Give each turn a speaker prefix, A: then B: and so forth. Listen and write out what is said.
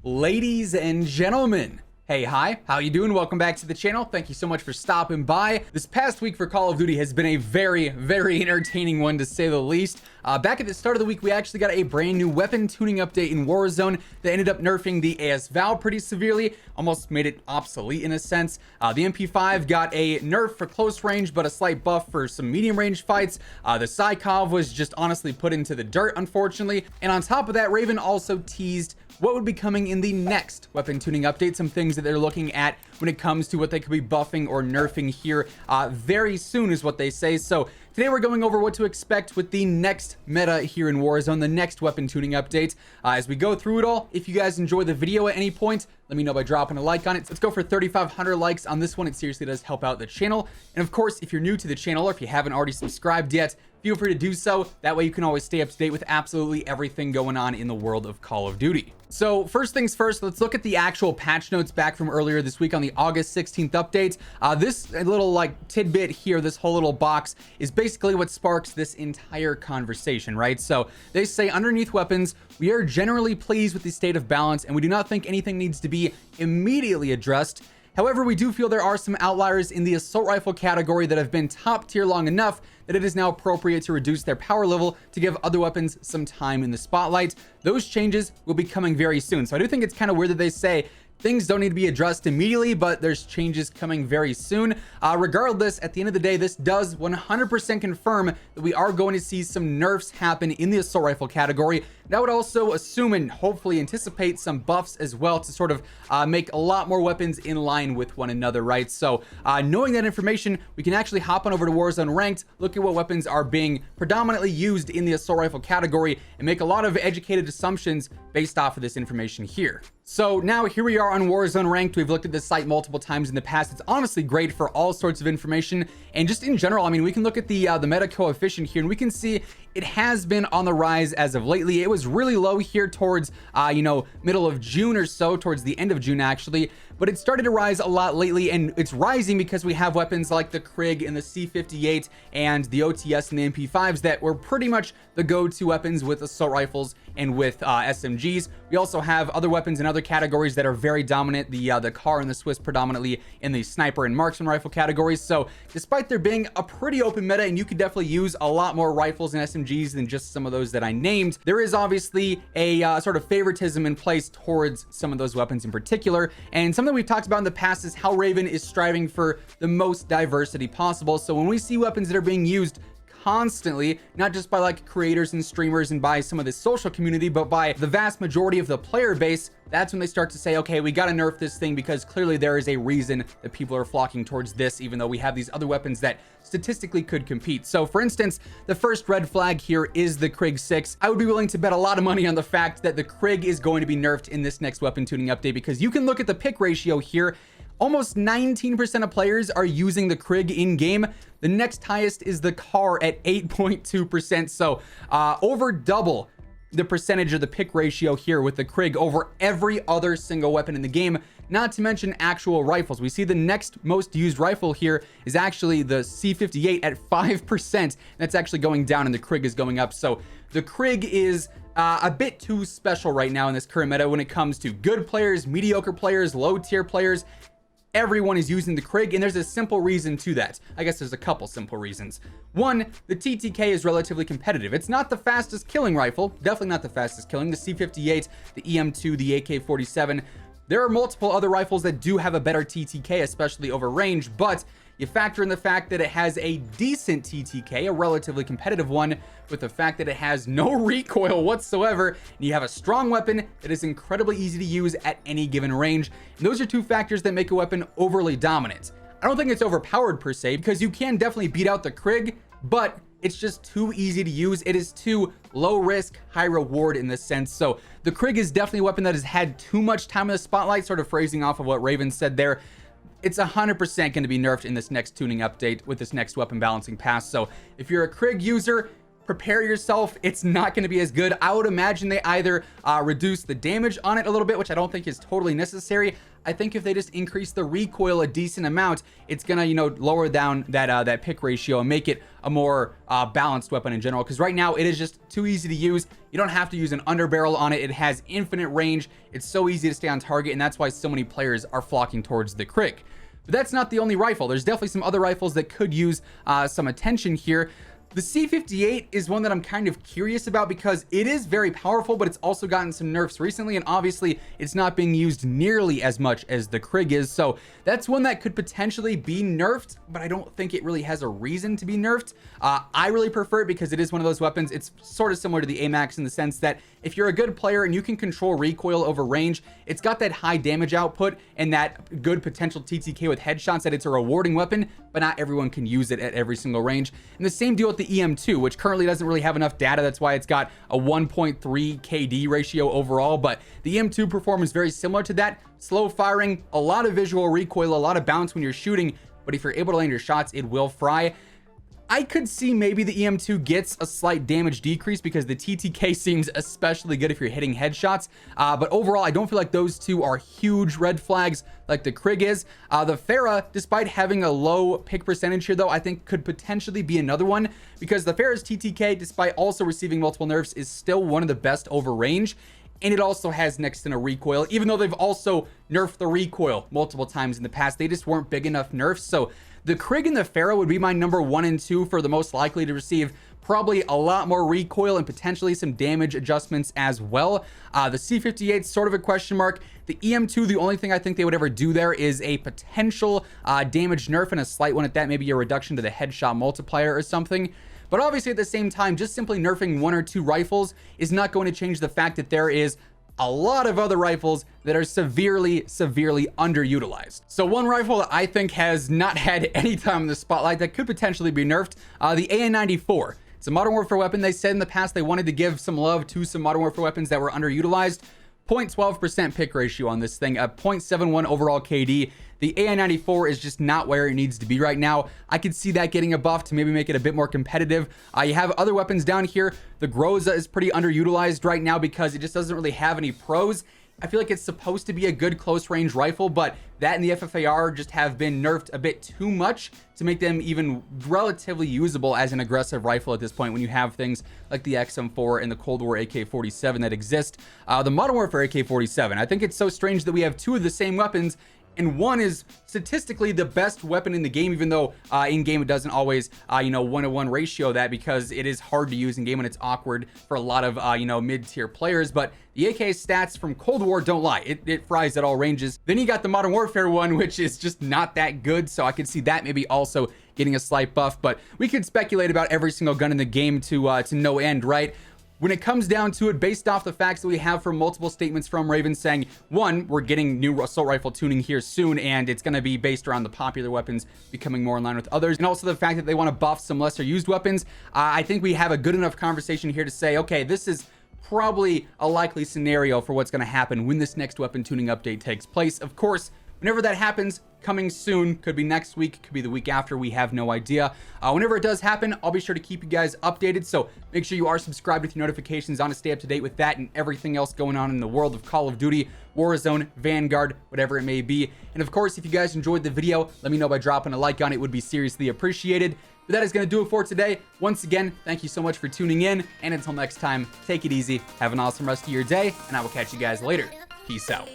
A: Ladies and gentlemen, hey, hi, how you doing? Welcome back to the channel. Thank you so much for stopping by. This past week for Call of Duty has been a very entertaining one, to say the least. Back at the start of the week, we actually got a brand new weapon tuning update in Warzone that ended up nerfing the AS Val pretty severely, almost made it obsolete in a sense. The MP5 got a nerf for close range, but a slight buff for some medium range fights. The Psychov was just honestly put into the dirt, unfortunately. And on top of that, Raven also teased what would be coming in the next weapon tuning update, some things that they're looking at when it comes to what they could be buffing or nerfing here very soon is what they say. So today we're going over what to expect with the next meta here in Warzone, the next weapon tuning update. As we go through it all, if you guys enjoy the video at any point, let me know by dropping a like on it. Let's go for 3,500 likes on this one. It seriously does help out the channel. And of course, if you're new to the channel or if you haven't already subscribed yet, feel free to do so. That way you can always stay up to date with absolutely everything going on in the world of Call of Duty. So first things first, let's look at the actual patch notes back from earlier this week on the August 16th update. This little like tidbit here, this whole little box is basically what sparks this entire conversation, right? So they say underneath weapons, we are generally pleased with the state of balance and we do not think anything needs to be immediately addressed. However, we do feel there are some outliers in the assault rifle category that have been top tier long enough that it is now appropriate to reduce their power level to give other weapons some time in the spotlight. Those changes will be coming very soon. So I do think it's kind of weird that they say things don't need to be addressed immediately, but there's changes coming very soon. Regardless, at the end of the day, this does 100% confirm that we are going to see some nerfs happen in the assault rifle category. That would also assume and hopefully anticipate some buffs as well to sort of make a lot more weapons in line with one another, right? So knowing that information, we can actually hop on over to Warzone Ranked, look at what weapons are being predominantly used in the assault rifle category, and make a lot of educated assumptions based off of this information here. So now here we are on Warzone Ranked. We've looked at this site multiple times in the past. It's honestly great for all sorts of information. And just in general, I mean, we can look at the meta coefficient here and we can see it has been on the rise as of lately. It was really low here towards, middle of June or so, towards the end of June actually. But it started to rise a lot lately, and it's rising because we have weapons like the Krig and the C58 and the OTS and the MP5s that were pretty much the go-to weapons with assault rifles and with SMGs. We also have other weapons in other categories that are very dominant, the CAR and the Swiss predominantly in the sniper and marksman rifle categories. So despite there being a pretty open meta, and you could definitely use a lot more rifles and SMGs than just some of those that I named, there is obviously a sort of favoritism in place towards some of those weapons in particular. And something we've talked about in the past is how Raven is striving for the most diversity possible. So when we see weapons that are being used constantly, not just by like creators and streamers and by some of the social community, but by the vast majority of the player base, that's when they start to say, okay, we got to nerf this thing because clearly there is a reason that people are flocking towards this, even though we have these other weapons that statistically could compete. So for instance, the first red flag here is the Krig 6. I would be willing to bet a lot of money on the fact that the Krig is going to be nerfed in this next weapon tuning update, because you can look at the pick ratio here. Almost 19% of players are using the Krig in game. The next highest is the CAR at 8.2%. So over double the percentage of the pick ratio here with the Krig over every other single weapon in the game, not to mention actual rifles. We see the next most used rifle here is actually the C58 at 5%. That's actually going down and the Krig is going up. So the Krig is a bit too special right now in this current meta when it comes to good players, mediocre players, low tier players. Everyone is using the Krig, and there's a simple reason to that. I guess there's a couple simple reasons. One, the TTK is relatively competitive. It's not the fastest killing rifle, definitely not the fastest killing. The C58, the EM2, the AK-47. There are multiple other rifles that do have a better TTK, especially over range, but you factor in the fact that it has a decent TTK, a relatively competitive one, with the fact that it has no recoil whatsoever, and you have a strong weapon that is incredibly easy to use at any given range. And those are two factors that make a weapon overly dominant. I don't think it's overpowered per se, because you can definitely beat out the Krig, but it's just too easy to use. It is too low risk, high reward in this sense. So the Krig is definitely a weapon that has had too much time in the spotlight, sort of phrasing off of what Raven said there. It's 100% going to be nerfed in this next tuning update with this next weapon balancing pass. So if you're a Krig user, prepare yourself. It's not going to be as good. I would imagine they either reduce the damage on it a little bit, which I don't think is totally necessary. I think if they just increase the recoil a decent amount, it's gonna, lower down that pick ratio and make it a more balanced weapon in general. Because right now it is just too easy to use. You don't have to use an underbarrel on it. It has infinite range. It's so easy to stay on target, and that's why so many players are flocking towards the Crick. But that's not the only rifle. There's definitely some other rifles that could use some attention here. The C58 is one that I'm kind of curious about because it is very powerful, but it's also gotten some nerfs recently, and obviously it's not being used nearly as much as the Krig is. So that's one that could potentially be nerfed, but I don't think it really has a reason to be nerfed. I really prefer it because it is one of those weapons. It's sort of similar to the AMAX in the sense that if you're a good player and you can control recoil over range, it's got that high damage output and that good potential TTK with headshots, that it's a rewarding weapon, but not everyone can use it at every single range. And the same deal with the EM2, which currently doesn't really have enough data. That's why it's got a 1.3 KD ratio overall, but the EM2 performance is very similar to that. Slow firing, a lot of visual recoil, a lot of bounce when you're shooting, but if you're able to land your shots, it will fry. I could see maybe the EM2 gets a slight damage decrease because the TTK seems especially good if you're hitting headshots. But overall, I don't feel like those two are huge red flags like the Krig is. The Farah, despite having a low pick percentage here though, I think could potentially be another one because the Farah's TTK, despite also receiving multiple nerfs, is still one of the best over range. And it also has next to no recoil, even though they've also nerfed the recoil multiple times in the past. They just weren't big enough nerfs. So the Krig and the Farah would be my number 1 and 2 for the most likely to receive probably a lot more recoil and potentially some damage adjustments as well. The C58 sort of a question mark. The EM2, the only thing I think they would ever do there is a potential damage nerf and a slight one at that, maybe a reduction to the headshot multiplier or something. But obviously at the same time, just simply nerfing 1 or 2 rifles is not going to change the fact that there is a lot of other rifles that are severely underutilized. So one rifle that I think has not had any time in the spotlight that could potentially be nerfed, the AN94. It's a Modern Warfare weapon. They said in the past they wanted to give some love to some Modern Warfare weapons that were underutilized. 0.12% pick ratio on this thing, a 0.71 overall KD. The AN94 is just not where it needs to be right now. I could see that getting a buff to maybe make it a bit more competitive. You have other weapons down here. The Groza is pretty underutilized right now because it just doesn't really have any pros. I feel like it's supposed to be a good close range rifle, but that and the FFAR just have been nerfed a bit too much to make them even relatively usable as an aggressive rifle at this point when you have things like the XM4 and the Cold War AK-47 that exist. The Modern Warfare AK-47, I think it's so strange that we have 2 of the same weapons and one is statistically the best weapon in the game, even though in game it doesn't always 1-to-1 ratio that because it is hard to use in game and it's awkward for a lot of mid-tier players. But the AK stats from Cold War don't lie, it fries at all ranges. Then you got the Modern Warfare one, which is just not that good, so I could see that maybe also getting a slight buff. But we could speculate about every single gun in the game to no end, right? When it comes down to it, based off the facts that we have from multiple statements from Raven saying, one, we're getting new assault rifle tuning here soon, and it's going to be based around the popular weapons becoming more in line with others, and also the fact that they want to buff some lesser used weapons. I think we have a good enough conversation here to say, okay, this is probably a likely scenario for what's going to happen when this next weapon tuning update takes place. Of course, whenever that happens, coming soon, could be next week, could be the week after, we have no idea. Whenever it does happen, I'll be sure to keep you guys updated, so make sure you are subscribed with your notifications on to stay up to date with that and everything else going on in the world of Call of Duty, Warzone, Vanguard, whatever it may be. And of course, if you guys enjoyed the video, let me know by dropping a like on it. It would be seriously appreciated. But that is going to do it for today. Once again, thank you so much for tuning in, and until next time, take it easy, have an awesome rest of your day, and I will catch you guys later. Peace out.